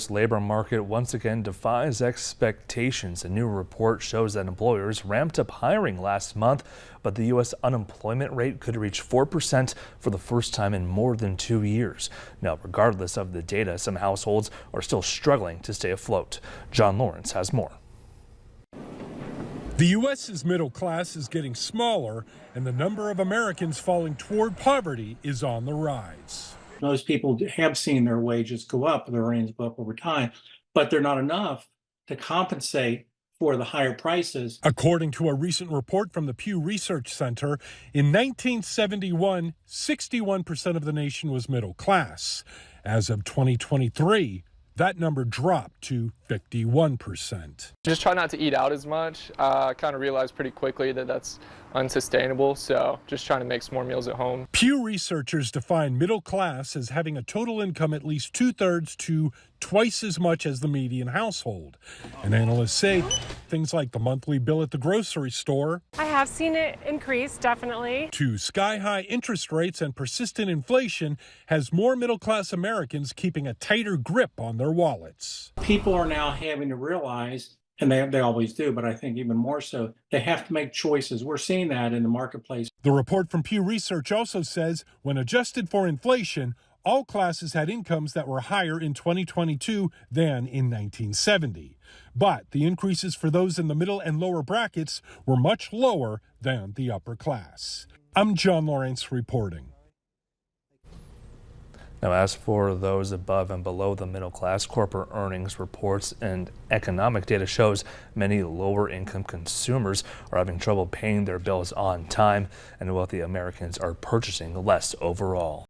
The labor market once again defies expectations. A new report shows that employers ramped up hiring last month, but the U.S. unemployment rate could reach 4% for the first time in more than 2 years. Now, regardless of the data, some households are still struggling to stay afloat. John Lawrence has more. The U.S.'s middle class is getting smaller, and the number of Americans falling toward poverty is on the rise. Most people have seen their wages go up, their earnings go up over time, but they're not enough to compensate for the higher prices. According to a recent report from the Pew Research Center, in 1971, 61% of the nation was middle class. As of 2023, that number dropped to 51%. Just try not to eat out as much. Kind of realized pretty quickly that that's unsustainable, so just trying to make some more meals at home. Pew researchers define middle class as having a total income at least 2/3 to twice as much as the median household. And analysts say things like the monthly bill at the grocery store, I have seen it increase, definitely, to sky-high interest rates and persistent inflation has more middle-class Americans keeping a tighter grip on their wallets. People are now having to realize, and they always do, but I think even more so, they have to make choices. We're seeing that in the marketplace. The report from Pew Research also says when adjusted for inflation, all classes had incomes that were higher in 2022 than in 1970. But the increases for those in the middle and lower brackets were much lower than the upper class. I'm John Lawrence reporting. Now, as for those above and below the middle class, corporate earnings reports and economic data shows many lower income consumers are having trouble paying their bills on time, and wealthy Americans are purchasing less overall.